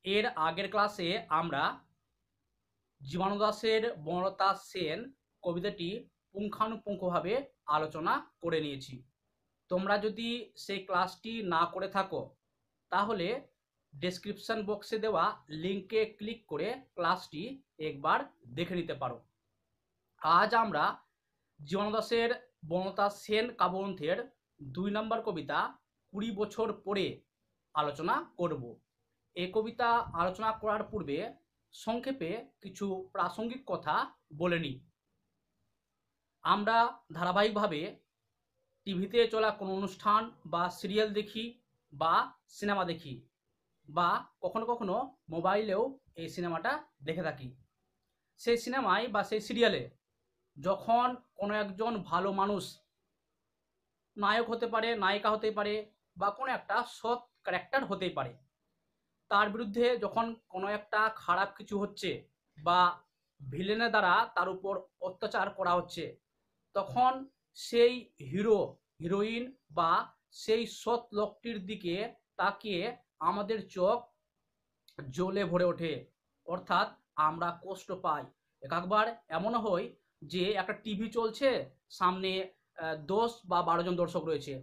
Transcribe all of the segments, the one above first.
এর আগের ক্লাসে আমরা জীবাণু দাসের বনলতা সেন কবিতাটি পুঙ্খানুপুঙ্খভাবে আলোচনা করে নিয়েছি। তোমরা যদি সেই ক্লাসটি না করে থাকো তাহলে ডেসক্রিপশন বক্সে দেওয়া লিঙ্কে ক্লিক করে ক্লাসটি একবার দেখে নিতে পারো। আজ আমরা জীবাণু দাসের বনলতা সেন কাব্যগ্রন্থের 2 নম্বর কবিতা 20 বছর পরে আলোচনা করব। এই কবিতা আলোচনা করার পূর্বে সংক্ষেপে কিছু প্রাসঙ্গিক কথা বলে নিই। আমরা ধারাবাহিকভাবে টিভিতে চলা কোনো অনুষ্ঠান বা সিরিয়াল দেখি বা সিনেমা দেখি বা কখনো কখনো মোবাইলেও এই সিনেমাটা দেখে থাকি। সেই সিনেমায় বা সেই সিরিয়ালে যখন কোনো একজন ভালো মানুষ নায়ক হতে পারে, নায়িকা হতে পারে বা কোনো একটা সৎ ক্যারেক্টার হতেই পারে, তার বিরুদ্ধে যখন কোনো একটা খারাপ কিছু হচ্ছে বা ভিলেনের দ্বারা তার উপর অত্যাচার করা হচ্ছে, তখন সেই হিরো হিরোইন বা সেই সৎ লোকটির দিকে তাকিয়ে আমাদের চোখ জ্বলে ভরে ওঠে, অর্থাৎ আমরা কষ্ট পাই। একবার এমনও হয় যে একটা টিভি চলছে, সামনে 10 বা 12 জন দর্শক রয়েছে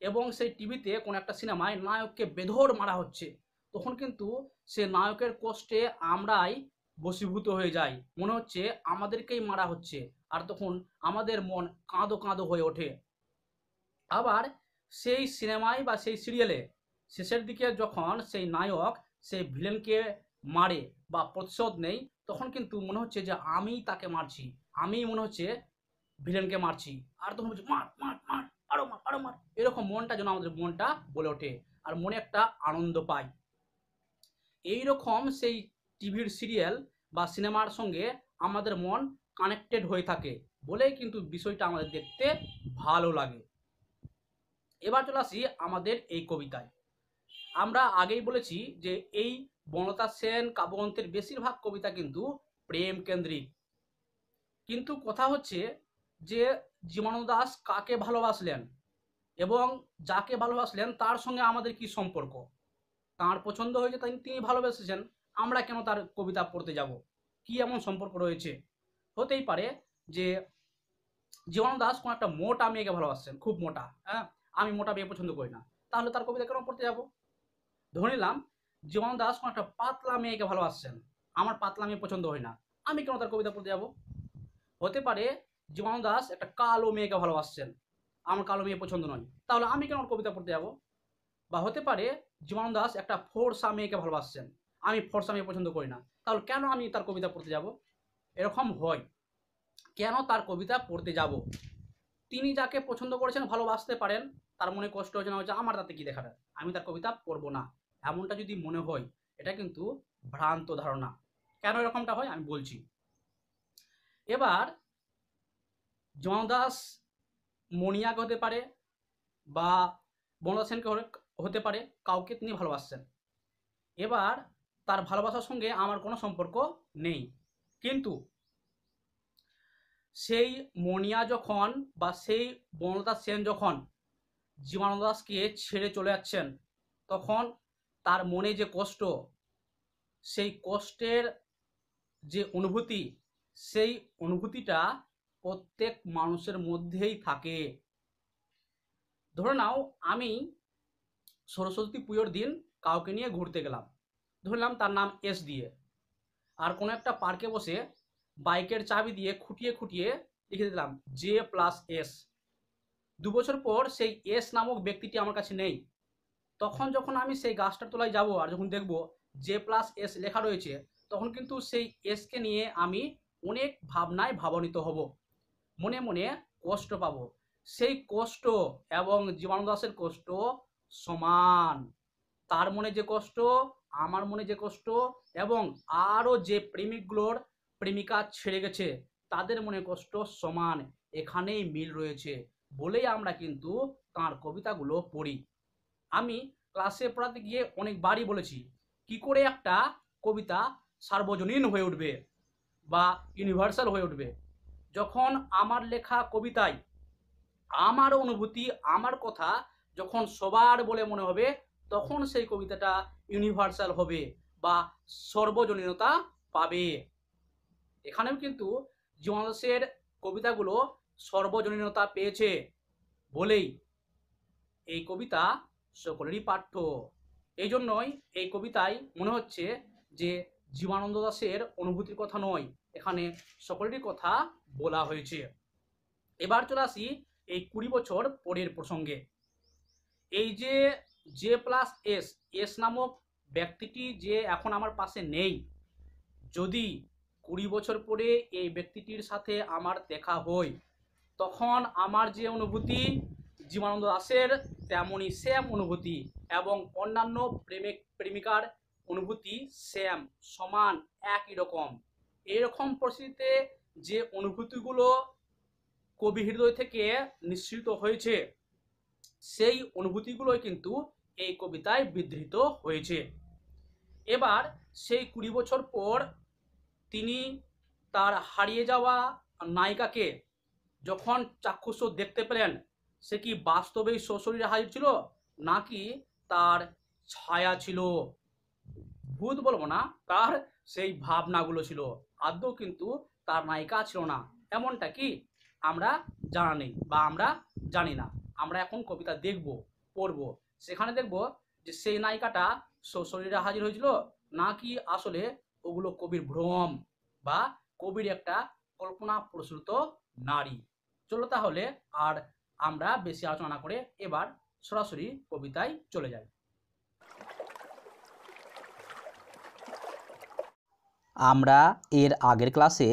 এবং সেই টিভিতে কোনো একটা সিনেমায় নায়ককে বেধড় মারা হচ্ছে, তখন কিন্তু সে নায়কের কষ্টে আমরাই বশীভূত হয়ে যাই, মনে হচ্ছে আমাদেরকেই মারা হচ্ছে, আর তখন আমাদের মন কাঁদো কাঁদো হয়ে ওঠে। আবার সেই সিনেমায় বা সেই সিরিয়ালে শেষের দিকে যখন সেই নায়ক সেই ভিলেনকে মারে বা প্রতিশোধ নেই, তখন কিন্তু মনে হচ্ছে যে আমি তাকে মারছি, আমি মনে হচ্ছে ভিলেনকে মারছি, আর তখন বলছে মার মার মার, আরো মার আরো মার, এরকম মনটা যেন আমাদের মনটা বলে ওঠে আর মনে একটা আনন্দ পায়। এইরকম সেই টিভির সিরিয়াল বা সিনেমার সঙ্গে আমাদের মন কানেক্টেড হয়ে থাকে বলেই কিন্তু বিষয়টা আমাদের দেখতে ভালো লাগে। এবার চলে আসি আমাদের এই কবিতায়। আমরা আগেই বলেছি যে এই বনলতা সেন কাব্যগ্রন্থের বেশিরভাগ কবিতা কিন্তু প্রেম কেন্দ্রিক, কিন্তু কথা হচ্ছে যে জীবনানন্দ দাশ কাকে ভালোবাসলেন এবং যাকে ভালোবাসলেন তার সঙ্গে আমাদের কি সম্পর্ক। তার পছন্দ হয়েছে, তাই তিনি ভালোবেসেছেন, আমরা কেন তার কবিতা পড়তে যাব, কি এমন সম্পর্ক রয়েছে। হতেই পারে যে জীবনানন্দ দাশ কোনো একটা মোটা মেয়েকে ভালোবাসছেন, খুব মোটা, হ্যাঁ, আমি মোটা মেয়ে পছন্দ করি না, তাহলে তার কবিতা কেন পড়তে যাব। ধরে নিলাম জীবনানন্দ দাশ কোনো একটা পাতলা মেয়েকে ভালোবাসছেন, আমার পাতলা মেয়ে পছন্দ হয় না, আমি কেন তার কবিতা পড়তে যাব। হতে পারে জীবনানন্দ দাশ একটা কালো মেয়েকে ভালোবাসছেন, আমার কালো মেয়ে পছন্দ নয়, তাহলে আমি কেন কবিতা পড়তে যাব। বা হতে পারে জীবনানন্দ দাশ একটা ফর্সা মেয়েকে ভালোবাসছেন, আমি ফর্সা মেয়ে পছন্দ করি না, তাহলে কেন আমি তার কবিতা পড়তে যাব। এরকম হয়, কেন তার কবিতা পড়তে যাব। তিনি যাকে পছন্দ করেছেন ভালোবাসতে পারেন, তার মনে কষ্ট হচ্ছে না হচ্ছে, আমার তাতে কি দেখাটা, আমি তার কবিতা পড়বো না, এমনটা যদি মনে হয় এটা কিন্তু ভ্রান্ত ধারণা। কেন এরকমটা হয় আমি বলছি। এবার জীবনানন্দ দাশ মণিয়াকে হতে পারে বা বনলতা সেনকে হতে পারে, কাউকে তিনি ভালোবাসছেন। এবার তার ভালোবাসার সঙ্গে আমার কোনো সম্পর্ক নেই, কিন্তু সেই মনিয়া যখন বা সেই বনলতা সেন যখন জীবনানন্দ দাশকে ছেড়ে চলে যাচ্ছেন, তখন তার মনে যে কষ্ট, সেই কষ্টের যে অনুভূতি, সেই অনুভূতিটা প্রত্যেক মানুষের মধ্যেই থাকে। ধরে নাও আমি সরস্বতী পুজোর দিন কাউকে নিয়ে ঘুরতে গেলাম, ধরলাম তার নাম এস দিয়ে, আর কোনো একটা পার্কে বসে বাইকের চাবি দিয়ে খুঁটিয়ে খুঁটিয়ে লিখে দিলাম J+S। 2 বছর পর সেই এস নামক ব্যক্তিটি আমার কাছে নেই, তখন যখন আমি সেই গাছটার তলায় যাব আর যখন দেখব J+S লেখা রয়েছে, তখন কিন্তু সেই এসকে নিয়ে আমি অনেক ভাবনায় ভাবান্বিত হব, মনে মনে কষ্ট পাব। সেই কষ্ট এবং জীবনানন্দ দাশের কষ্ট সমান, তার মনে যে কষ্ট, আমার মনে যে কষ্ট, এবং আরও যে প্রেমিকগুলোর প্রেমিকা ছেড়ে গেছে তাদের মনে কষ্ট সমান, এখানেই মিল রয়েছে বলেই আমরা কিন্তু তাঁর কবিতাগুলো পড়ি। আমি ক্লাসে পড়াতে গিয়ে অনেকবারই বলেছি, কি করে একটা কবিতা সার্বজনীন হয়ে উঠবে বা ইউনিভার্সাল হয়ে উঠবে, যখন আমার লেখা কবিতায় আমার অনুভূতি, আমার কথা যখন সবার বলে মনে হবে, তখন সেই কবিতাটা ইউনিভার্সাল হবে বা সর্বজনীনতা পাবে। এখানেও কিন্তু জীবনানন্দ দাশের কবিতাগুলো সর্বজনীনতা পেয়েছে বলেই এই কবিতা সকলেরই পাঠ্য। এই জন্যই এই কবিতায় মনে হচ্ছে যে জীবনানন্দ দাশের অনুভূতির কথা নয়, এখানে সকলেরই কথা বলা হয়েছে। এবার চলে আসি এই 20 বছর পরের প্রসঙ্গে। এই যে জে প্লাস এস, এস নামক ব্যক্তিটি যে এখন আমার পাশে নেই, যদি 20 বছর পরে এই ব্যক্তিটির সাথে আমার দেখা হয়, তখন আমার যে অনুভূতি জীবনানন্দ দাশের তেমনই সেম অনুভূতি, এবং অন্যান্য প্রেমিক প্রেমিকার অনুভূতি সেম, সমান, একই রকম। এরকম পরিস্থিতিতে যে অনুভূতিগুলো কবি হৃদয় থেকে নিঃসৃত হয়েছে, সেই অনুভূতিগুলোই কিন্তু এই কবিতায় বিধৃত হয়েছে। এবার সেই 20 বছর পর তিনি তার হারিয়ে যাওয়া নায়িকাকে যখন চাক্ষুষ দেখতে পেলেন, সে কি বাস্তবেই সশরীরে হাজির ছিল নাকি তার ছায়া ছিল? ভূত বলবো না, তার সেই ভাবনাগুলো ছিল, আদৌ কিন্তু তার নায়িকা ছিল না। এমনটা কি আমরা জানা নেই বা আমরা জানি না। আমরা এখন কবিতা দেখব, পড়ব, সেখানে দেখব যে সেই নায়িকাটা সশরীরে হাজির হয়েছিল নাকি আসলে ওগুলো কবির ভ্রম বা কবির একটা কল্পনা প্রসূত নারী। চলো তাহলে আর আমরা বেশি আলোচনা না করে এবার সরাসরি কবিতায় চলে যাই। আমরা এর আগের ক্লাসে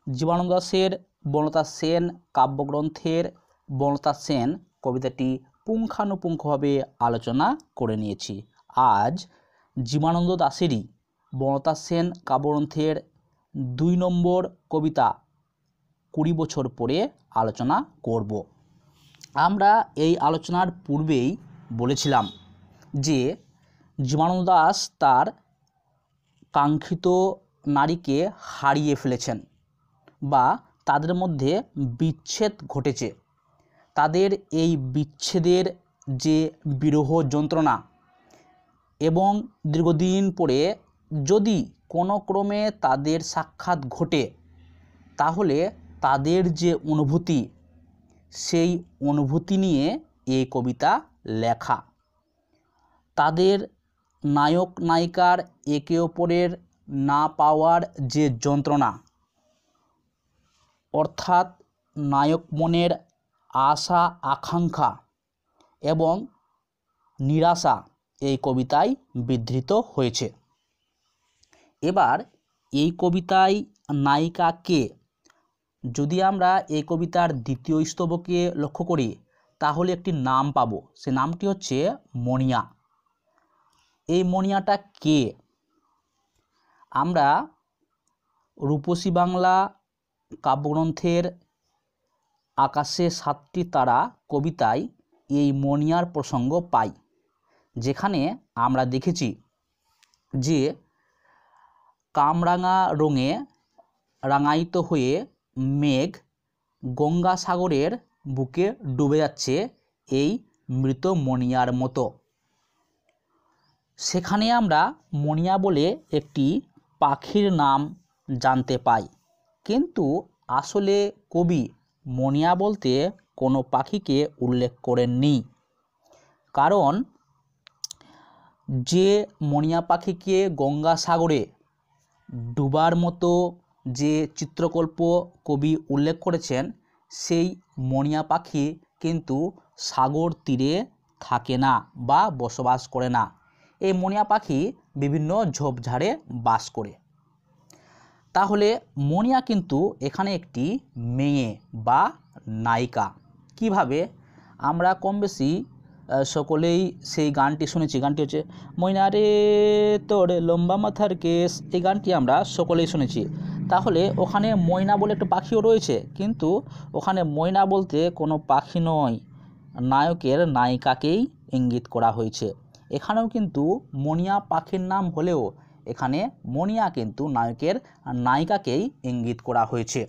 জীবনানন্দ দাশের বনলতা সেন কাব্যগ্রন্থের বনলতা সেন কবিতাটি পুঙ্খানুপুঙ্খভাবে আলোচনা করে নিয়েছি। আজ জীবনানন্দ দাশেরই বনলতা সেন কাব্যগ্রন্থের 2 নম্বর কবিতা 20 বছর পরে আলোচনা করব। আমরা এই আলোচনার পূর্বেই বলেছিলাম যে জীবনানন্দ দাশ তার কাঙ্ক্ষিত নারীকে হারিয়ে ফেলেছেন বা তাদের মধ্যে বিচ্ছেদ ঘটেছে। তাদের এই বিচ্ছেদের যে বিরহ যন্ত্রণা এবং দীর্ঘদিন পরে যদি কোনো ক্রমে তাদের সাক্ষাৎ ঘটে, তাহলে তাদের যে অনুভূতি, সেই অনুভূতি নিয়ে এই কবিতা লেখা। তাদের নায়ক নায়িকার একে অপরের না পাওয়ার যে যন্ত্রণা, অর্থাৎ নায়ক মনের আশা আকাঙ্ক্ষা এবং নিরাশা এই কবিতায় বিধৃত হয়েছে। এবার এই কবিতায় নায়িকা কে? যদি আমরা এই কবিতার দ্বিতীয় স্তবকে লক্ষ্য করি, তাহলে একটি নাম পাবো, সে নামটি হচ্ছে মণিয়া। এই মণিয়াটা কে? আমরা রূপসী বাংলা কাব্যগ্রন্থের আকাশে 7টি তারা কবিতায় এই মণিয়ার প্রসঙ্গ পাই, যেখানে আমরা দেখেছি যে কামরাঙা রঙে রাঙায়িত হয়ে মেঘ গঙ্গাসাগরের বুকে ডুবে যাচ্ছে এই মৃত মণিয়ার মতো। সেখানে আমরা মণিয়া বলে একটি পাখির নাম জানতে পাই, কিন্তু আসলে কবি মণিয়া বলতে কোনো পাখিকে উল্লেখ করেননি। কারণ যে মণিয়া পাখিকে গঙ্গাসাগরে ডুবার মতো যে চিত্রকল্প কবি উল্লেখ করেছেন, সেই মণিয়া পাখি কিন্তু সাগর তীরে থাকে না বা বসবাস করে না। এই মণিয়া পাখি বিভিন্ন ঝোপঝাড়ে বাস করে। তাহলে মণিয়া কিন্তু এখানে একটি মেয়ে বা নায়িকা। কিভাবে? আমরা কম বেশি সকলেই সেই গানটি শুনেছি। গানটি হচ্ছে ময়না রে তোর লম্বা মাথার কেস, এই গানটি আমরা সকলেই শুনেছি। তাহলে ওখানে ময়না বলে একটা পাখিও রয়েছে, কিন্তু ওখানে ময়না বলতে কোনো পাখি নয়, নায়কের নায়িকাকেই ইঙ্গিত করা হয়েছে। এখানেও কিন্তু মণিয়া পাখির নাম হলেও এখানে মণিয়া কিন্তু নায়কের নায়িকাকেই ইঙ্গিত করা হয়েছে।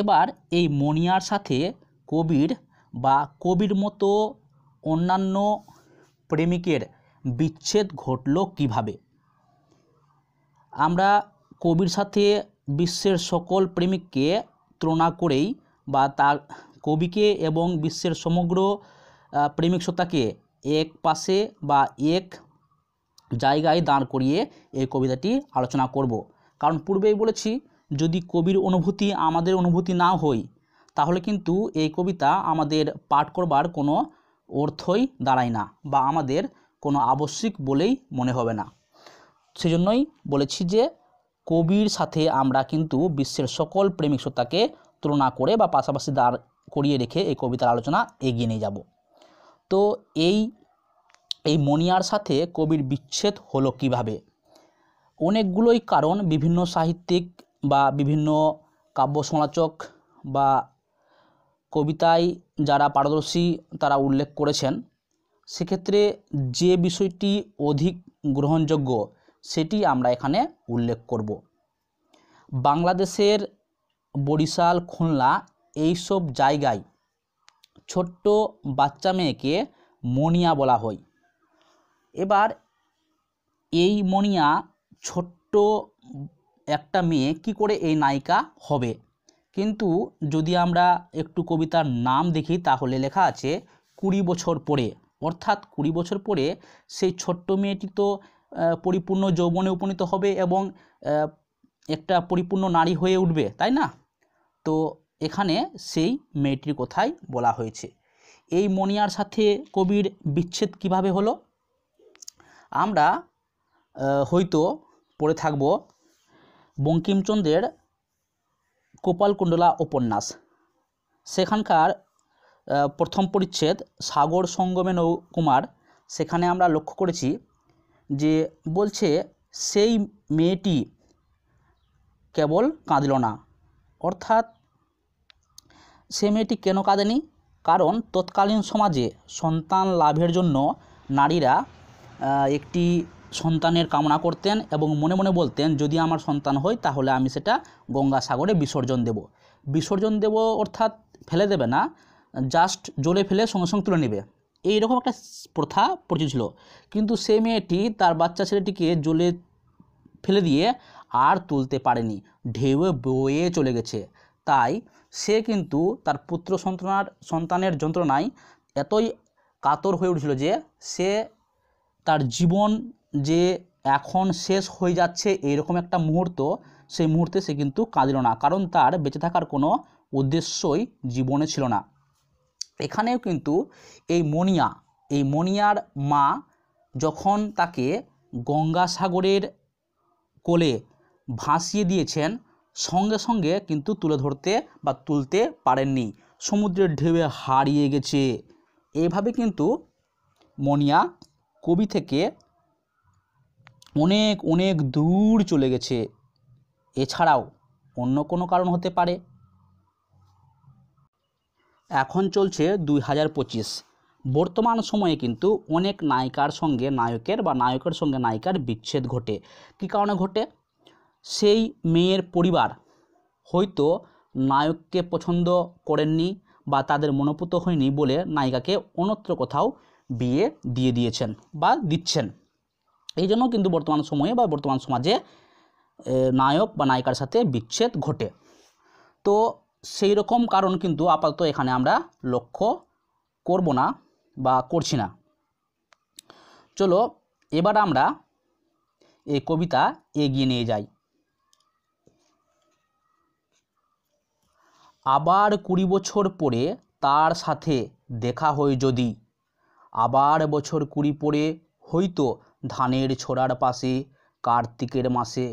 এবার এই মণিয়ার সাথে কবির মতো অন্যান্য প্রেমিকের বিচ্ছেদ ঘটল কিভাবে? আমরা কবির সাথে বিশ্বের সকল প্রেমিককে তুলনা করেই বা তার কবিকে এবং বিশ্বের সমগ্র প্রেমিক সত্তাকে এক পাশে বা এক জায়গায় দাঁড় করিয়ে এই কবিতাটি আলোচনা করব। কারণ পূর্বেই বলেছি, যদি কবির অনুভূতি আমাদের অনুভূতি না হয় তাহলে কিন্তু এই কবিতা আমাদের পাঠ করবার কোনো অর্থই দাঁড়ায় না বা আমাদের কোনো আবশ্যিক বলেই মনে হবে না। সেজন্যই বলেছি যে কবির সাথে আমরা কিন্তু বিশ্বের সকল প্রেমিক সত্তাকে তুলনা করে বা পাশাপাশি দাঁড় করিয়ে রেখে এই কবিতার আলোচনা এগিয়ে নিয়ে যাব। তো এই মণিয়ার সাথে কবির বিচ্ছেদ হলো কিভাবে? অনেকগুলোই কারণ বিভিন্ন সাহিত্যিক বা বিভিন্ন কাব্য সমালোচক বা কবিতায় যারা পারদর্শী তারা উল্লেখ করেছেন। সেক্ষেত্রে যে বিষয়টি অধিক গ্রহণযোগ্য সেটি আমরা এখানে উল্লেখ করব। বাংলাদেশের বরিশাল, খুলনা এইসব জায়গায় ছোট্ট বাচ্চা মেয়েকে মণিয়া বলা হয়। এবার এই মণিয়া ছোট্ট একটা মেয়ে কি করে এই নায়িকা হবে? কিন্তু যদি আমরা একটু কবিতার নাম দেখি তাহলে লেখা আছে 20 বছর পরে, অর্থাৎ 20 বছর পরে সেই ছোট্ট মেয়েটি তো পরিপূর্ণ যৌবনে উপনীত হবে এবং একটা পরিপূর্ণ নারী হয়ে উঠবে, তাই না? তো এখানে সেই মেয়েটির কথাই বলা হয়েছে। এই মণিয়ার সাথে কবির বিচ্ছেদ কিভাবে হলো? আমরা হয়তো পড়ে থাকব বঙ্কিমচন্দ্রের কপালকুণ্ডলা উপন্যাস। সেখানকার প্রথম পরিচ্ছেদ সাগর সঙ্গমে নৌকুমার, সেখানে আমরা লক্ষ্য করেছি যে বলছে সেই মেয়েটি কেবল কাঁদিল না। অর্থাৎ সে মেয়েটি কেন কাঁদেনি? কারণ তৎকালীন সমাজে সন্তান লাভের জন্য নারীরা একটি সন্তানের কামনা করতেন এবং মনে মনে বলতেন, যদি আমার সন্তান হয় তাহলে আমি সেটা গঙ্গাসাগরে বিসর্জন দেব। বিসর্জন দেব অর্থাৎ ফেলে দেবে না, জাস্ট জলে ফেলে সঙ্গে সঙ্গে তুলে নেবে, এইরকম একটা প্রথা প্রচলিত ছিল। কিন্তু সেই মেয়েটি তার বাচ্চা ছেলেটিকে জলে ফেলে দিয়ে আর তুলতে পারেনি, ঢেউয়ে বয়ে চলে গেছে। তাই সে কিন্তু তার পুত্র সন্তানের যন্ত্রণায় এতই কাতর হয়ে উঠেছিল যে সে তার জীবন যে এখন শেষ হয়ে যাচ্ছে এইরকম একটা মুহূর্ত, সেই মুহূর্তে সে কিন্তু কাঁদিল না, কারণ তার বেঁচে থাকার কোনো উদ্দেশ্যই জীবনে ছিল না। এখানেও কিন্তু এই মণিয়ার মা যখন তাকে গঙ্গাসাগরের কোলে ভাসিয়ে দিয়েছেন, সঙ্গে সঙ্গে কিন্তু তুলে ধরতে বা তুলতে পারেননি, সমুদ্রের ঢেউয়ে হারিয়ে গেছে। এইভাবে কিন্তু মণিয়া কবি থেকে অনেক অনেক দূর চলে গেছে। এছাড়াও অন্য কোনো কারণ হতে পারে। এখন চলছে 2025, বর্তমান সময়ে কিন্তু অনেক নায়িকার সঙ্গে নায়কের বা নায়কের সঙ্গে নায়িকার বিচ্ছেদ ঘটে। কী কারণে ঘটে? সেই মেয়ের পরিবার হয়তো নায়ককে পছন্দ করেননি বা তাদের মনোপুত হয়নি বলে নায়িকাকে অন্যত্র কোথাও বিয়ে দিয়ে দিয়েছেন বা দিচ্ছেন। এই জন্য কিন্তু বর্তমান সময়ে বা বর্তমান সমাজে নায়ক বা নায়িকার সাথে বিচ্ছেদ ঘটে। তো সেই রকম কারণ কিন্তু আপাতত এখানে আমরা লক্ষ্য করব না বা করছি না। চলো এবার আমরা এই কবিতা এগিয়ে নিয়ে যাই। আবার 20 বছর পরে তার সাথে দেখা হয় যদি, আবার বছর 20 পরে হয়তো ধানের ছোড়ার পাশে কার্তিকের মাসে,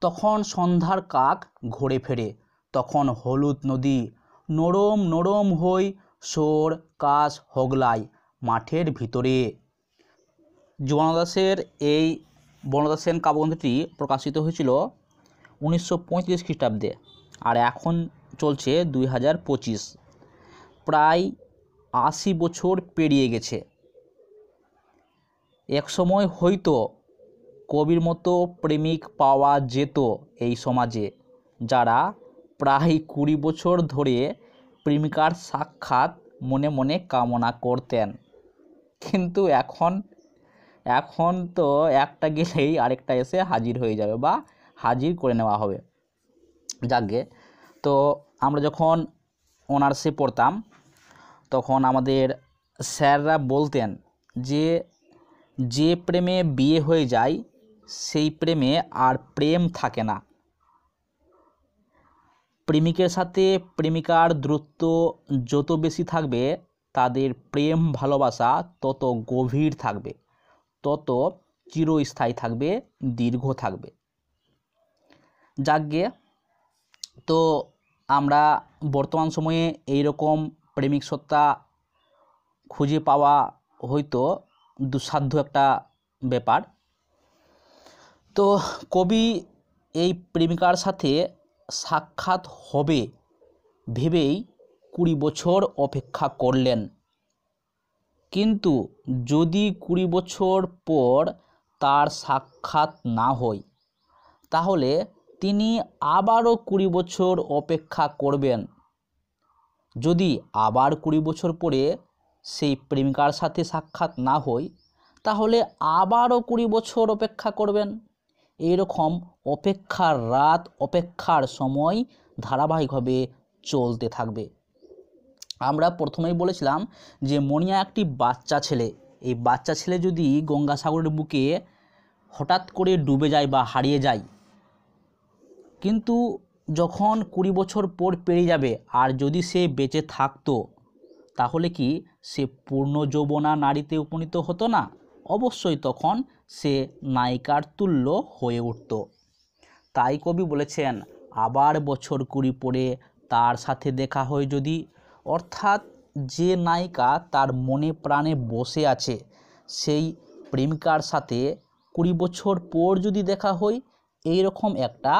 তখন সন্ধ্যার কাক ঘুরে ফেরে, তখন হলুদ নদী নরম নরম হই সোর কাশ হগলায় মাঠের ভিতরে। জীবনানন্দ এই বনলতা সেন কাব্যগ্রন্থটি প্রকাশিত হয়েছিল 1935 খ্রিস্টাব্দে, আর এখন চলছে 2025, প্রায় 80 বছর পেরিয়ে গেছে। এক সময় হয়তো কবির মতো প্রেমিক পাওয়া যেত এই সমাজে, যারা প্রায় 20 বছর ধরে প্রেমিকার সাক্ষাৎ মনে মনে কামনা করতেন। কিন্তু এখন তো একটা গেলেই আরেকটা এসে হাজির হয়ে যাবে, বা হাজির করে নেওয়া হবে। যাকগে, তো আমরা যখন অনার্সে পড়তাম তখন আমাদের স্যাররা বলতেন যে যে প্রেমে বিয়ে হয়ে যায় সেই প্রেমে আর প্রেম থাকে না। প্রেমিকের সাথে প্রেমিকার দূরত্ব যত বেশি থাকবে তাদের প্রেম ভালোবাসা তত গভীর থাকবে, তত চিরস্থায়ী থাকবে, দীর্ঘ থাকবে। যাকগে, তো আমরা বর্তমান সময়ে এই রকম প্রেমিক সত্তা খুঁজে পাওয়া হয়তো দুঃসাধ্য একটা ব্যাপার। তো কবি এই প্রেমিকার সাথে সাক্ষাৎ হবে ভেবেই 20 বছর অপেক্ষা করলেন। কিন্তু যদি 20 বছর পর তার সাক্ষাৎ না হয় তাহলে তিনি আবারও 20 বছর অপেক্ষা করবেন। যদি আবার 20 বছর পরে সেই প্রেমিকার সাথে সাক্ষাৎ না হয় তাহলে আবারও 20 বছর অপেক্ষা করবেন। এইরকম অপেক্ষার রাত, অপেক্ষার সময় ধারাবাহিকভাবে চলতে থাকবে। আমরা প্রথমেই বলেছিলাম যে মনিয়া একটি বাচ্চা ছেলে। এই বাচ্চা ছেলে যদি গঙ্গাসাগরের বুকে হঠাৎ করে ডুবে যায় বা হারিয়ে যায়, কিন্তু যখন 20 বছর পর পেরিয়ে যাবে আর যদি সে বেঁচে থাকতো তাহলে কি সে পূর্ণ যৌবনা নারীতে উপনীত হতো না? অবশ্যই তখন সে নায়িকার তুল্য হয়ে উঠত। তাই কবি বলেছেন আবার বছর 20 পরে তার সাথে দেখা হয় যদি, অর্থাৎ যে নায়িকা তার মনে প্রাণে বসে আছে সেই প্রেমিকার সাথে 20 বছর পর যদি দেখা হয়, এই রকম একটা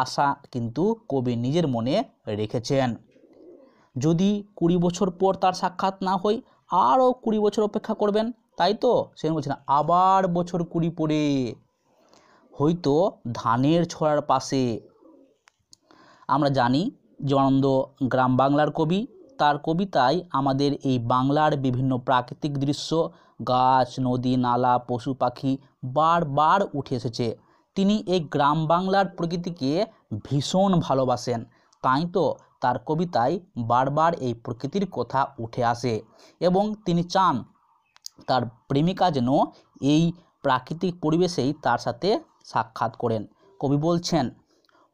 আশা কিন্তু কবি নিজের মনে রেখেছেন। যদি 20 বছর পর তার সাক্ষাৎ না হয় আরও 20 বছর অপেক্ষা করবেন, তাই তো সে বলছেন আবার বছর 20 পরে হয়তো ধানের ছড়ার পাশে। আমরা জানি জীবনানন্দ গ্রাম বাংলার কবি, তার কবিতায় আমাদের এই বাংলার বিভিন্ন প্রাকৃতিক দৃশ্য, গাছ, নদী, নালা, পশু পাখি বারবার উঠে এসেছে। তিনি এই গ্রাম বাংলার প্রকৃতিকে ভীষণ ভালোবাসেন, তাই তো তার কবিতায় বারবার এই প্রকৃতির কথা উঠে আসে এবং তিনি চান তার প্রেমিকা যেন এই প্রাকৃতিক পরিবেশেই তার সাথে সাক্ষাৎ করেন। কবি বলছেন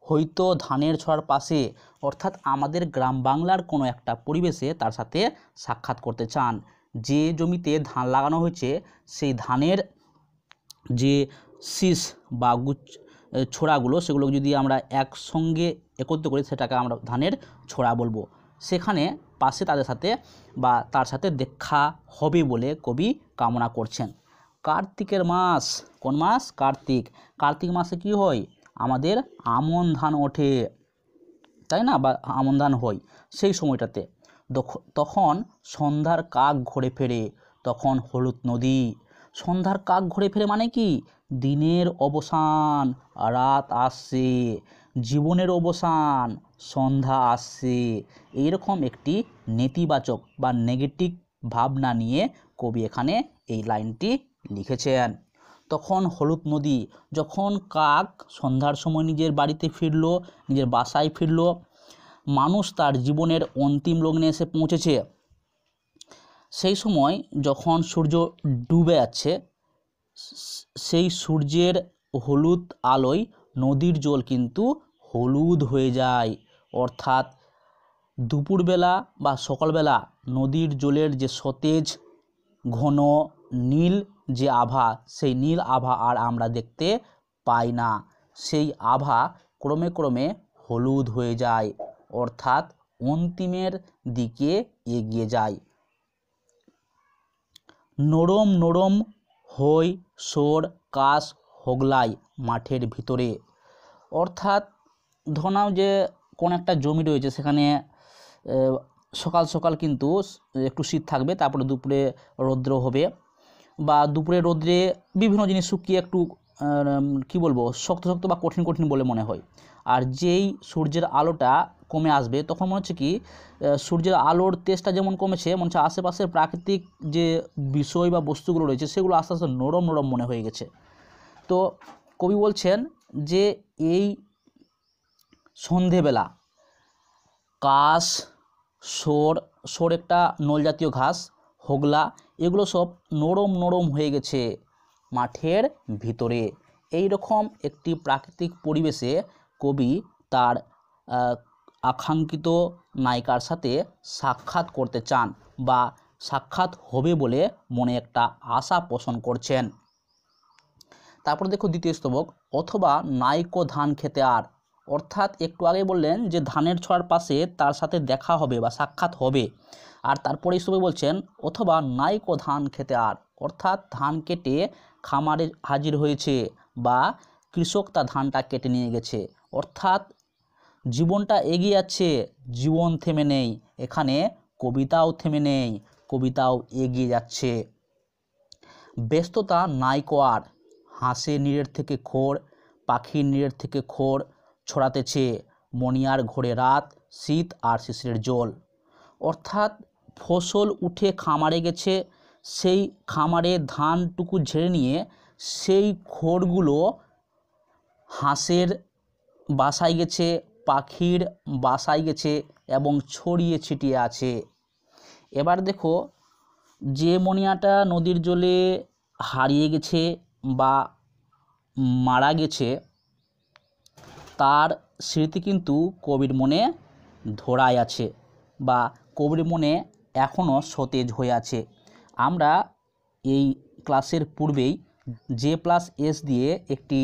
হয়তো ধানের ছড়ার পাশে, অর্থাৎ আমাদের গ্রাম বাংলার কোনো একটা পরিবেশে তার সাথে সাক্ষাৎ করতে চান। যে জমিতে ধান লাগানো হয়েছে সেই ধানের যে শীষ বা ছোড়াগুলো সেগুলো যদি আমরা একসঙ্গে একত্র করি সেটাকে আমরা ধানের ছোড়া বলবো। সেখানে পাশে তাদের সাথে বা তার সাথে দেখা হবে বলে কবি কামনা করছেন। কার্তিকের মাস, কোন মাস? কার্তিক। কার্তিক মাসে কি হয়? আমাদের আমন ধান ওঠে, তাই না? বা আমন ধান হয় সেই সময়টাতে। তখন সন্ধ্যার কাক ঘুরে ফেরে, তখন হলুদ নদী। সন্ধ্যার কাক ঘুরে ফেরে মানে কি? দিনের অবসান, রাত আসছে, জীবনের অবসান, সন্ধ্যা আসছে। এইরকম একটি নেতিবাচক বা নেগেটিভ ভাবনা নিয়ে কবি এখানে এই লাইনটি লিখেছেন। তখন হলুদ নদী, যখন কাক সন্ধ্যার সময় নিজের বাড়িতে ফিরল, নিজের বাসায় ফিরল, মানুষ তার জীবনের অন্তিম লগ্নে এসে পৌঁছেছে, সেই সময় যখন সূর্য ডুবে যাচ্ছে সেই সূর্যের হলুদ আলোয় নদীর জল কিন্তু হলুদ হয়ে যায়। অর্থাৎ দুপুরবেলা বা সকালবেলা নদীর জলের যে সতেজ ঘন নীল যে আভা, সেই নীল আভা আর আমরা দেখতে পাই না, সেই আভা ক্রমে ক্রমে হলুদ হয়ে যায়, অর্থাৎ অন্তিমের দিকে এগিয়ে যায়। নরম নরম হই সোর কাশ হোগলাই মাঠের ভিতরে, অর্থাৎ ধরো যে কোন একটা জমি রয়েছে সেখানে সকাল সকাল কিন্তু একটু শীত থাকবে, তারপরে দুপুরে রৌদ্র হবে, বা দুপুরে রৌদ্রে বিভিন্ন জিনিস শুকিয়ে একটু কি বলবো শক্ত শক্ত বা কঠিন কঠিন বলে মনে হয়। আর যেই সূর্যের আলোটা কমে আসবে তখন মনে হচ্ছে কি সূর্যের আলোর তেজটা যেমন কমেছে, মনে হচ্ছে আশেপাশের প্রাকৃতিক যে বিষয় বা বস্তুগুলো রয়েছে সেগুলো আস্তে আস্তে নরম নরম মনে হয়ে গেছে। তো কবি বলছেন যে এই সন্ধেবেলা কাশ, সোর একটা নল জাতীয় ঘাস, হোগলা, এগুলো সব নরম নরম হয়ে গেছে মাঠের ভিতরে। এই রকম একটি প্রাকৃতিক পরিবেশে কবি তার আকাঙ্ক্ষিত নায়িকার সাথে সাক্ষাৎ করতে চান বা সাক্ষাৎ হবে বলে মনে একটা আশা পোষণ করছেন। তারপর দেখো দ্বিতীয় স্তবক, অথবা নাইকো ধান খেতে আর, অর্থাৎ একটু আগে বললেন যে ধানের ছড়ার পাশে তার সাথে দেখা হবে বা সাক্ষাৎ হবে, আর তারপরে স্তবে বলছেন অথবা নাইকো ধান খেতে আর, অর্থাৎ ধান কেটে খামারে হাজির হয়েছে বা কৃষক তার ধানটা কেটে নিয়ে গেছে, অর্থাৎ জীবনটা এগিয়ে যাচ্ছে, জীবন থেমে নেই, এখানে কবিতাও থেমে নেই, কবিতাও এগিয়ে যাচ্ছে। ব্যস্ততা নাইকো আর, হাঁসের নীড়ের থেকে খোর, পাখির নীড়ের থেকে খোর ছড়াতেছে, মণিয়ার ঘোরে রাত, শীত আর শিশিরের জল, অর্থাৎ ফসল উঠে খামারে গেছে, সেই খামারে ধানটুকু ঝেড়ে নিয়ে সেই খোরগুলো হাঁসের বাসায় গেছে, পাখির বাসায় গেছে এবং ছড়িয়ে ছিটিয়ে আছে। এবার দেখো যে মণিয়াটা নদীর জলে হারিয়ে গেছে বা মারা গেছে, তার স্মৃতি কিন্তু কবির মনে ধরায় আছে বা কবির মনে এখনও সতেজ হয়ে আছে। আমরা এই ক্লাসের পূর্বেই J+S দিয়ে একটি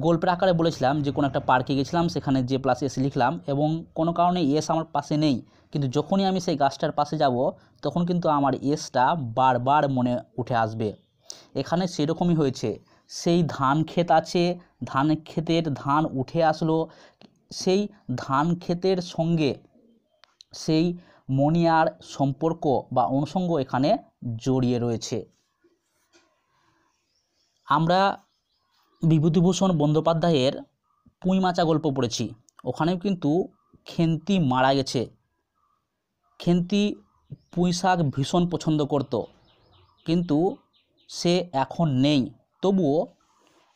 গল্পের আকারে বলেছিলাম যে কোনো একটা পার্কে গেছিলাম, সেখানে J+S লিখলাম এবং কোনো কারণে এস আমার পাশে নেই, কিন্তু যখনই আমি সেই গাছটার পাশে যাব তখন কিন্তু আমার এসটা বারবার মনে উঠে আসবে। এখানে সেরকমই হয়েছে, সেই ধান ক্ষেত আছে, ধান ক্ষেতের ধান উঠে আসলো, সেই ধান ক্ষেতের সঙ্গে সেই মণিয়ার সম্পর্ক বা অনুষঙ্গ এখানে জড়িয়ে রয়েছে। আমরা বিভূতিভূষণ বন্দ্যোপাধ্যায়ের পুঁই মাচা গল্প পড়েছি, ওখানেও কিন্তু খেন্তি মারা গেছে। খেন্তি পুঁই শাক ভীষণ পছন্দ করত, কিন্তু সে এখন নেই। তবুও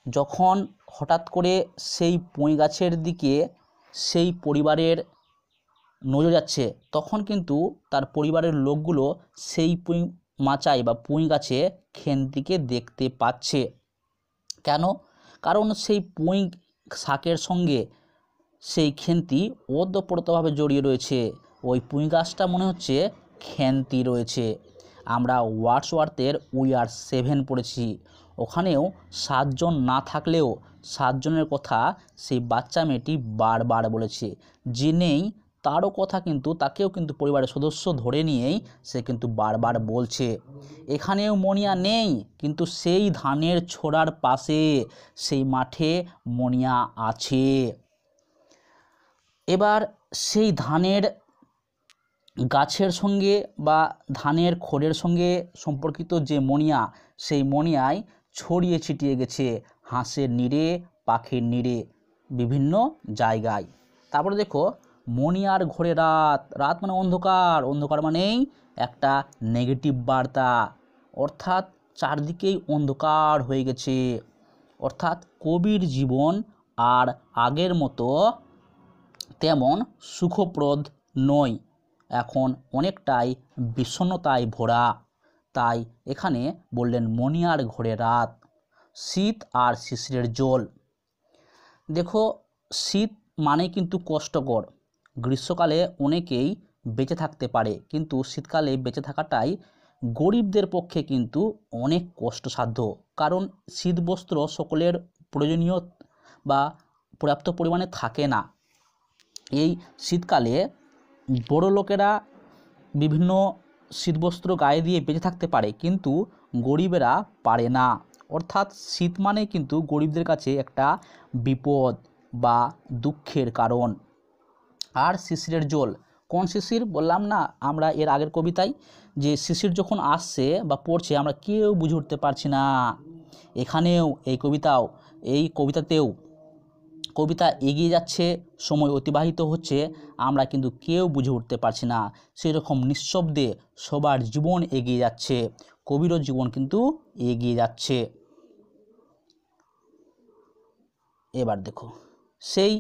যখন হঠাৎ করে সেই পুঁই গাছের দিকে সেই পরিবারের নজর যাচ্ছে, তখন কিন্তু তার পরিবারের লোকগুলো সেই পুঁই মাচায় বা পুঁই গাছে খেন্তিকে দেখতে পাচ্ছে। কেন? কারণ সেই পুঁই শাকের সঙ্গে সেই খেন্তি ওতপ্রোতভাবে জড়িয়ে রয়েছে, ওই পুঁই গাছটা মনে হচ্ছে খেন্তি রয়েছে। আমরা ওয়ার্ডসওয়ার্থের উই আর 7 পড়েছি, ওখানেও 7 জন না থাকলেও 7 জনের কথা সেই বাচ্চা মেয়েটি বারবার বলেছে। যে নেই তারও কথা কিন্তু, তাকেও কিন্তু পরিবারের সদস্য ধরে নিয়েই সে কিন্তু বারবার বলছে। এখানেও মণিয়া নেই, কিন্তু সেই ধানের ছোড়ার পাশে সেই মাঠে মণিয়া আছে। এবার সেই ধানের গাছের সঙ্গে বা ধানের খোরের সঙ্গে সম্পর্কিত যে মণিয়া, সেই মণিয়ায় ছড়িয়ে ছিটিয়ে গেছে হাঁসের নিড়ে, পাখির নিড়ে, বিভিন্ন জায়গায়। তারপরে দেখো মণিয়ার ঘোরে রাত, রাত মানে অন্ধকার, অন্ধকার মানেই একটা নেগেটিভ বার্তা, অর্থাৎ চারদিকেই অন্ধকার হয়ে গেছে, অর্থাৎ কবির জীবন আর আগের মতো তেমন সুখপ্রদ নয়, এখন অনেকটাই বিষণ্ণতায় ভরা। তাই এখানে বললেন মণিয়ার ঘোরে রাত, শীত আর শিশিরের জল। দেখো শীত মানে কিন্তু কষ্টকর, গ্রীষ্মকালে অনেকেই বেঁচে থাকতে পারে, কিন্তু শীতকালে বেঁচে থাকাটাই গরিবদের পক্ষে কিন্তু অনেক কষ্টসাধ্য, কারণ শীত বস্ত্র সকলের প্রয়োজনীয় বা পর্যাপ্ত পরিমাণে থাকে না। এই শীতকালে বড় লোকেরা বিভিন্ন শীতবস্ত্র গায়ে দিয়ে বেঁচে থাকতে পারে, কিন্তু গরিবেরা পারে না, অর্থাৎ শীত মানে কিন্তু গরিবদের কাছে একটা বিপদ বা দুঃখের কারণ। আর শিশিরের জল, কোন শিশির বললাম না আমরা এর আগের কবিতায়, যে শিশির যখন আসছে বা পড়ছে আমরা কেউ বুঝে উঠতে পারছি না, এখানেও এই কবিতাতেও কবিতা এগিয়ে যাচ্ছে, সময় অতিবাহিত হচ্ছে, আমরা কিন্তু কেউ বুঝে উঠতে পারছি না, সেরকম নিঃশব্দে সবার জীবন এগিয়ে যাচ্ছে, কবিরও জীবন কিন্তু এগিয়ে যাচ্ছে। এবার দেখো, সেই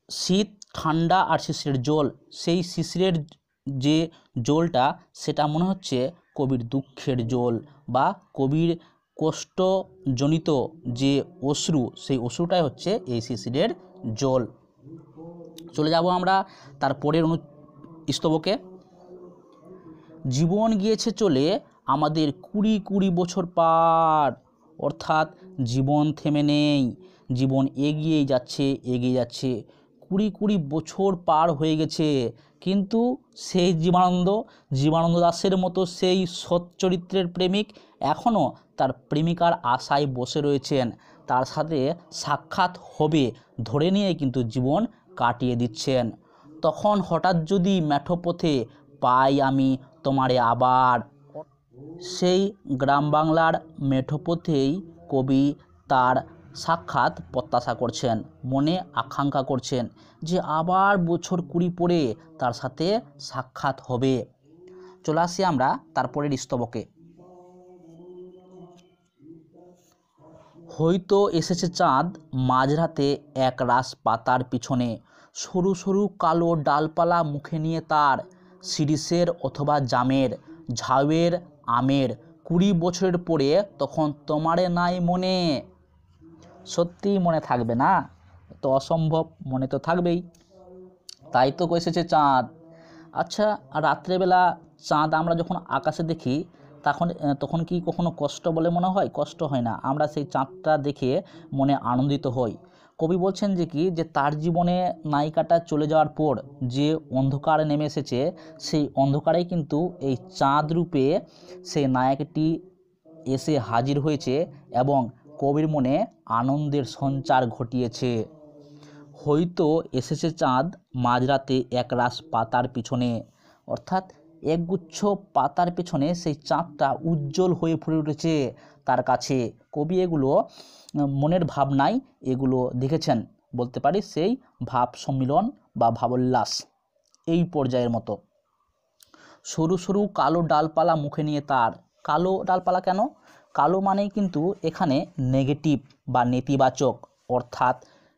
শীত ঠান্ডা আর শিশিরের জল, সেই শিশিরের যে জলটা সেটা মনে হচ্ছে কবির দুঃখের জল বা কবির কষ্টজনিত যে অশ্রু, সেই অশ্রুটাই হচ্ছে এই শিশিরের জল। চলে যাব আমরা তারপরের স্তবকে। জীবন গিয়েছে চলে আমাদের কুড়ি কুড়ি বছর পার, অর্থাৎ জীবন থেমে নেই, জীবন এগিয়ে যাচ্ছে। কুড়ি কুড়ি বছর পার হয়ে গেছে, কিন্তু সেই জীবনানন্দ দাশের মতো সেই সৎ চরিত্রের প্রেমিক এখনও তার প্রেমিকার আশায় বসে রয়েছেন, তার সাথে সাক্ষাৎ হবে ধরে নিয়ে কিন্তু জীবন কাটিয়ে দিচ্ছেন। তখন হঠাৎ যদি মেঠো পথে পাই আমি তোমারে আবার, সেই গ্রাম বাংলার মেঠো পথেই কবি তার সাক্ষাৎ প্রত্যাশা করছেন, মনে আকাঙ্ক্ষা করছেন যে আবার বছর কুড়ি পরে তার সাথে সাক্ষাৎ হবে। চলে আসি আমরা তারপরের স্তবকে। হয়তো এসেছে চাঁদ মাঝরাতে এক রাস পাতার পিছনে, সরু সরু কালো ডালপালা মুখে নিয়ে তার, শিরিষের অথবা জামের, ঝাউয়ের, আমের, 20 বছরের পরে তখন তোমারে নাই মনে। সত্যিই মনে থাকবে না? তো অসম্ভব, মনে তো থাকবেই। তাই তো এসেছে চাঁদ। আচ্ছা, রাত্রেবেলা চাঁদ আমরা যখন আকাশে দেখি তখন কি কখনো কষ্ট বলে মনে হয়? কষ্ট হয় না, আমরা সেই চাঁদটা দেখে মনে আনন্দিত হই। কবি বলছেন যে তার জীবনে নায়িকাটা চলে যাওয়ার পর যে অন্ধকার নেমে এসেছে, সেই অন্ধকারেই কিন্তু এই চাঁদ রূপে সেই নায়কটি এসে হাজির হয়েছে এবং কবির মনে আনন্দের সঞ্চার ঘটিয়েছে। হয়তো এসেছে চাঁদ মাঝরাতে একরাশ পাতার পিছনে, অর্থাৎ একগুচ্ছ পাতার পেছনে সেই চাঁদটা উজ্জ্বল হয়ে ফুটে উঠেছে তার কাছে। কবি এগুলো মনের ভাবনায় এগুলো দেখেছেন, বলতে পারি সেই ভাব সম্মিলন বা ভাবোল্লাস এই পর্যায়ের মতো। সরু সরু কালো ডালপালা মুখে নিয়ে তার, কালো ডালপালা কেন? কালো মানেই কিন্তু এখানে নেগেটিভ বা নেতিবাচক, অর্থাৎ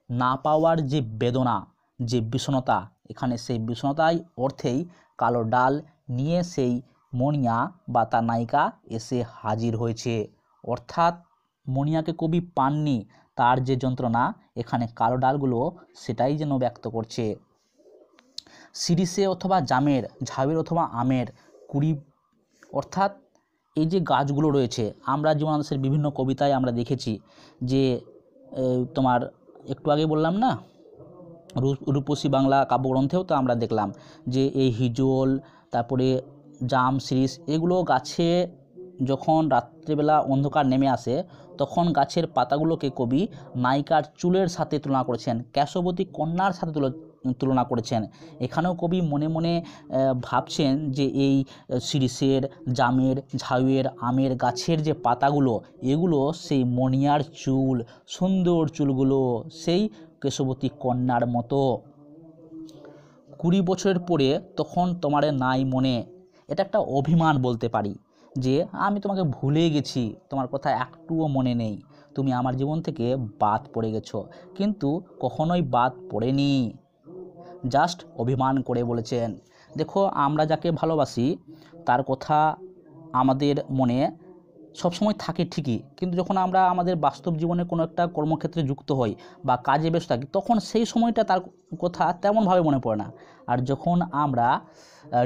না পাওয়ার যে বেদনা, যে বিষণ্ণতা, এখানে সেই বিষণ্ণতাই অর্থেই কালো ডাল নিয়ে সেই মণিয়া বা তার নায়িকা এসে হাজির হয়েছে। অর্থাৎ মণিয়াকে কবি পাননি, তার যে যন্ত্রণা এখানে কালো ডালগুলো সেটাই যেন ব্যক্ত করছে। শিরিষে অথবা জামের, ঝাউয়ের অথবা আমের, 20, অর্থাৎ এই যে গাছগুলো রয়েছে, আমরা জীবনানন্দ দাশের বিভিন্ন কবিতায় আমরা দেখেছি যে তোমার একটু আগে বললাম না, রূপসী বাংলা কাব্যগ্রন্থেও তো আমরা দেখলাম যে এই হিজল, তারপরে জাম, শিরিষ, এগুলো গাছে যখন রাত্রিবেলা অন্ধকার নেমে আসে তখন গাছের পাতাগুলোকে কবি নায়িকার চুলের সাথে তুলনা করেছেন, কেশবতী কন্যার সাথে তুলনা করেছেন। এখানেও কবি মনে মনে ভাবছেন যে এই শিরিষের, জামের, ঝাউয়ের, আমের গাছের যে পাতাগুলো, এগুলো সেই মণিয়ার চুল, সুন্দর চুলগুলো সেই কেশবতী কন্যার মতো। 20 বছরের পরে তখন তোমারে নাই মনে, এটা একটা অভিমান বলতে পারি যে আমি তোমাকে ভুলে গেছি, তোমার কথা একটুও মনে নেই, তুমি আমার জীবন থেকে বাদ পড়ে গেছো, কিন্তু কখনোই বাদ পড়েনি, জাস্ট অভিমান করে বলেছেন। দেখো, আমরা যাকে ভালোবাসি তার কথা আমাদের মনে সবসময় থাকে ঠিকই, কিন্তু যখন আমরা আমাদের বাস্তব জীবনে কোনো একটা কর্মক্ষেত্রে যুক্ত হই বা কাজে ব্যস্ত থাকি, তখন সেই সময়টা তার কথা তেমনভাবে মনে পড়ে না। আর যখন আমরা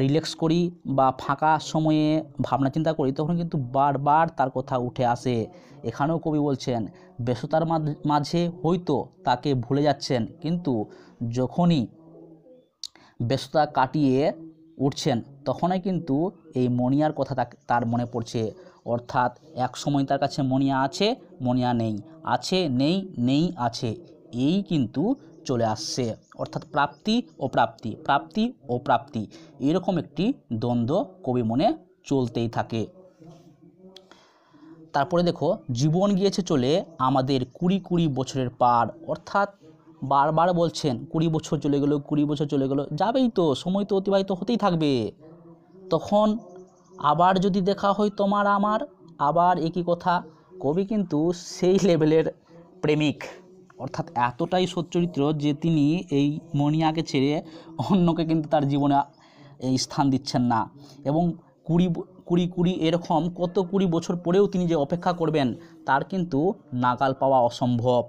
রিল্যাক্স করি বা ফাঁকা সময়ে ভাবনা চিন্তা করি, তখন কিন্তু বারবার তার কথা উঠে আসে। এখানেও কবি বলছেন ব্যস্ততার মাঝে হয়তো তাকে ভুলে যাচ্ছেন, কিন্তু যখনই ব্যস্ততা কাটিয়ে উঠছেন তখনই কিন্তু এই মণিয়ার কথা তার মনে পড়ছে। অর্থাৎ এক সময় তার কাছে মণিয়া আছে, মণিয়া নেই, আছে নেই, নেই আছে, এই কিন্তু চলে আসছে। অর্থাৎ প্রাপ্তি ও প্রাপ্তি, প্রাপ্তি ও প্রাপ্তি, এরকম একটি দ্বন্দ্ব কবি মনে চলতেই থাকে। তারপরে দেখো, জীবন গিয়েছে চলে আমাদের 20 বছরের পার, অর্থাৎ বারবার বলছেন 20 বছর চলে গেল, 20 বছর চলে গেল, যাবেই তো, সময় তো অতিবাহিত হতেই থাকবে। তখন আবার যদি দেখা হয় তোমার আমার, আবার একই কথা। কবি কিন্তু সেই লেভেলের প্রেমিক, অর্থাৎ এতটাই সচ্চরিত্র যে তিনি এই মণিয়াকে ছেড়ে অন্যকে কিন্তু তার জীবনে এই স্থান দিচ্ছেন না। এবং কুড়ি এরকম কত 20 বছর পরেও তিনি যে অপেক্ষা করবেন তার কিন্তু নাগাল পাওয়া অসম্ভব।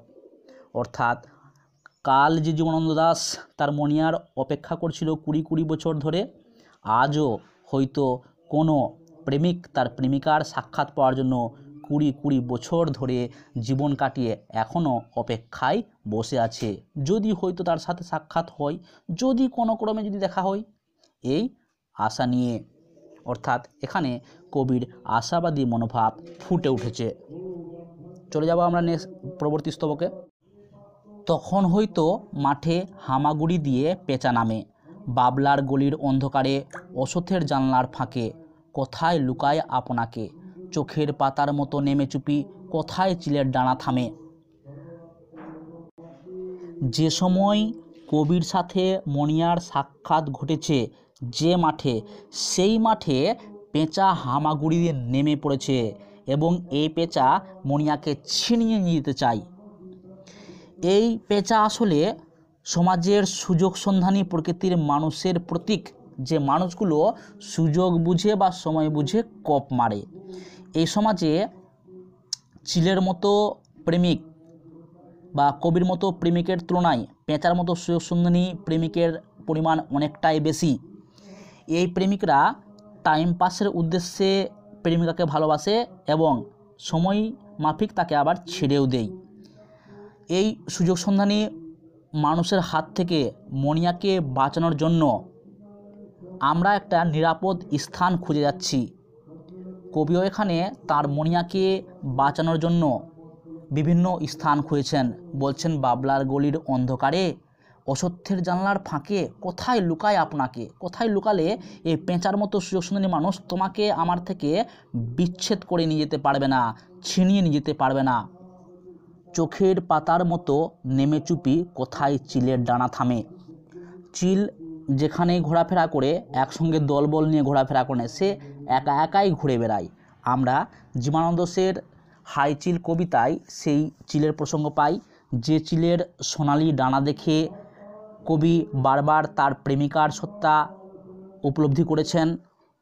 অর্থাৎ কাল যে জীবনানন্দ দাশ তার মণিয়ার অপেক্ষা করছিল 20 বছর ধরে, আজও হয়তো কোনো প্রেমিক তার প্রেমিকার সাক্ষাৎ পাওয়ার জন্য 20 বছর ধরে জীবন কাটিয়ে এখনও অপেক্ষায় বসে আছে। যদি হয়তো তার সাথে সাক্ষাৎ হয়, যদি কোনো ক্রমে যদি দেখা হয়, এই আশা নিয়ে। অর্থাৎ এখানে কবির আশাবাদী মনোভাব ফুটে উঠেছে। চলে যাব আমরা পরবর্তী স্তবকে। তখন হয়তো মাঠে হামাগুড়ি দিয়ে পেঁচা নামে, বাবলার গলির অন্ধকারে অসথের জানলার ফাঁকে, কোথায় লুকায় আপনাকে, চোখের পাতার মতো নেমে চুপি, কোথায় চিলের ডানা থামে। যে সময় কবির সাথে মণিয়ার সাক্ষাৎ ঘটেছে যে মাঠে, সেই মাঠে পেঁচা হামাগুড়ি দিয়ে নেমে পড়েছে এবং এই পেঁচা মণিয়াকে ছিনিয়ে নিয়ে যেতে চায়। এই পেঁচা আসলে সমাজের সুযোগ সন্ধানী প্রকৃতির মানুষের প্রতীক, যে মানুষগুলো সুযোগ বুঝে বা সময় বুঝে কোপ মারে। এই সমাজে চিলের মতো প্রেমিক বা কবির মতো প্রেমিকের তুলনায় পেঁচার মতো সুযোগ সন্ধানী প্রেমিকের পরিমাণ অনেকটাই বেশি। এই প্রেমিকরা টাইম পাসের উদ্দেশ্যে প্রেমিকাকে ভালোবাসে এবং সময় মাফিক তাকে আবার ছেড়েও দেয়। এই সুযোগ সন্ধানী মানুষের হাত থেকে মণিয়াকে বাঁচানোর জন্য আমরা একটা নিরাপদ স্থান খুঁজে যাচ্ছি। কবিও এখানে তার মণিয়াকে বাঁচানোর জন্য বিভিন্ন স্থান খুঁজেছেন। বলছেন, বাবলার গলির অন্ধকারে, অসত্যের জানলার ফাঁকে, কোথায় লুকায় আপনাকে, কোথায় লুকালে এই পেঁচার মতো সুযোগ সন্ধানী মানুষ তোমাকে আমার থেকে বিচ্ছেদ করে নিয়ে যেতে পারবে না, ছিনিয়ে নিয়ে যেতে পারবে না। চোখের পাতার মতো নেমে চুপি, কোথায় চিলের ডানা থামে। চিল যেখানেই ঘোরাফেরা করে একসঙ্গে দলবল নিয়ে ঘোরাফেরা করে, সে একা একাই ঘুরে বেড়ায়। আমরা জীবনানন্দ দাশের হাই চিল কবিতায় সেই চিলের প্রসঙ্গ পাই, যে চিলের সোনালি ডানা দেখে কবি বারবার তার প্রেমিকার সত্তা উপলব্ধি করেছেন।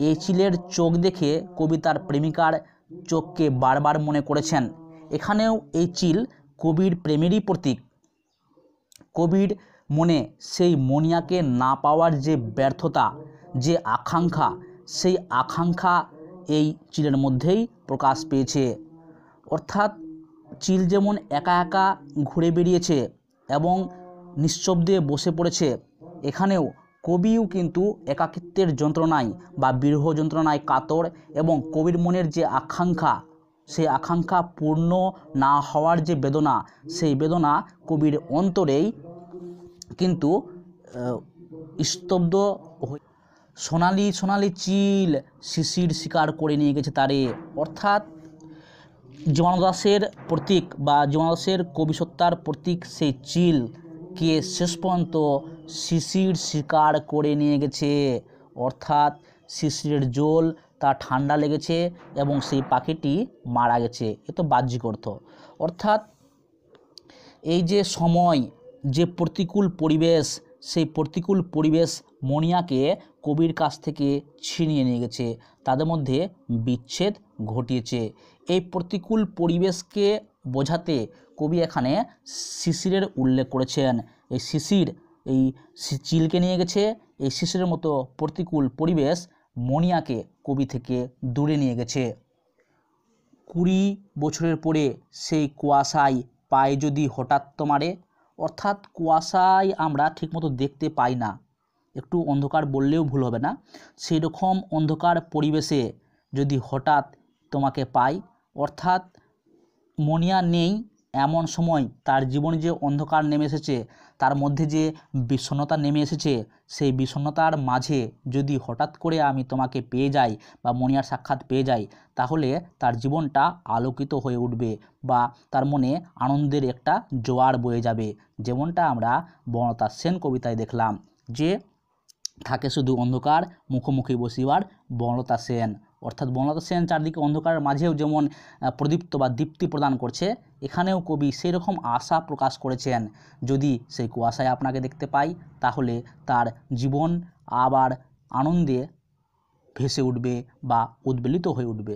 এই চিলের চোখ দেখে কবি তার প্রেমিকার চোখকে বারবার মনে করেছেন। এখানেও এই চিল কবির প্রেমেরই প্রতীক। কবির মনে সেই মণিয়াকে না পাওয়ার যে ব্যর্থতা, যে আকাঙ্ক্ষা, সেই আকাঙ্ক্ষা এই চিলের মধ্যেই প্রকাশ পেয়েছে। অর্থাৎ চিল যেমন একা একা ঘুরে বেরিয়েছে এবং নিঃশব্দে বসে পড়েছে, এখানেও কবিও কিন্তু একাকিত্বের যন্ত্রণায় বা বিরহ যন্ত্রণায় কাতর, এবং কবির মনের যে আকাঙ্ক্ষা, সেই আকাঙ্ক্ষা পূর্ণ না হওয়ার যে বেদনা, সেই বেদনা কবির অন্তরেই কিন্তু স্তব্ধ। সোনালি সোনালি চিল শিশির শিকার করে নিয়ে গেছে তারে। অর্থাৎ জীবনানন্দ দাশের প্রতীক বা জীবনানন্দ দাশের কবিসত্তার প্রতীক সেই চিলকে শেষ পর্যন্ত শিশির শিকার করে নিয়ে গেছে। অর্থাৎ শিশিরের জল তার ঠান্ডা লেগেছে এবং সেই পাখিটি মারা গেছে। এ তো বাহ্যিক অর্থ। অর্থাৎ এই যে সময়, যে প্রতিকূল পরিবেশ, সেই প্রতিকূল পরিবেশ মণিয়াকে কবির কাছ থেকে ছিনিয়ে নিয়ে গেছে, তাদের মধ্যে বিচ্ছেদ ঘটিয়েছে। এই প্রতিকূল পরিবেশকে বোঝাতে কবি এখানে শিশিরের উল্লেখ করেছেন। এই শিশির এই চিলকে নিয়ে গেছে, এই শিশিরের মতো প্রতিকূল পরিবেশ মণিয়াকে কবি থেকে দূরে নিয়ে গেছে। 20 বছরের পরে সেই কুয়াশায় পায়ে যদি হঠাৎ তোমারে, অর্থাৎ কুয়াশায় আমরা ঠিকমতো দেখতে পাই না, একটু অন্ধকার বললেও ভুল হবে না, সেই রকম অন্ধকার পরিবেশে যদি হঠাৎ তোমাকে পাই, অর্থাৎ মণিয়া নেই এমন সময় তার জীবনে যে অন্ধকার নেমে এসেছে, তার মধ্যে যে বিষণ্ণতা নেমে এসেছে, সেই বিষণ্ণতার মাঝে যদি হঠাৎ করে আমি তোমাকে পেয়ে যাই বা মণিয়ার সাক্ষাৎ পেয়ে যাই, তাহলে তার জীবনটা আলোকিত হয়ে উঠবে বা তার মনে আনন্দের একটা জোয়ার বয়ে যাবে। যেমনটা আমরা বনলতা সেন কবিতায় দেখলাম, যে থাকে শুধু অন্ধকার মুখোমুখি বসিবার বনলতা সেন। অর্থাৎ বনলতা সেন চারদিকে অন্ধকারের মাঝেও যেমন প্রদীপ্ত বা দীপ্তি প্রদান করছে, এখানেও কবি সেই রকম আশা প্রকাশ করেছেন, যদি সেই কুয়াশায় আপনাকে দেখতে পাই তাহলে তার জীবন আবার আনন্দে ভেসে উঠবে বা উদ্বেলিত হয়ে উঠবে।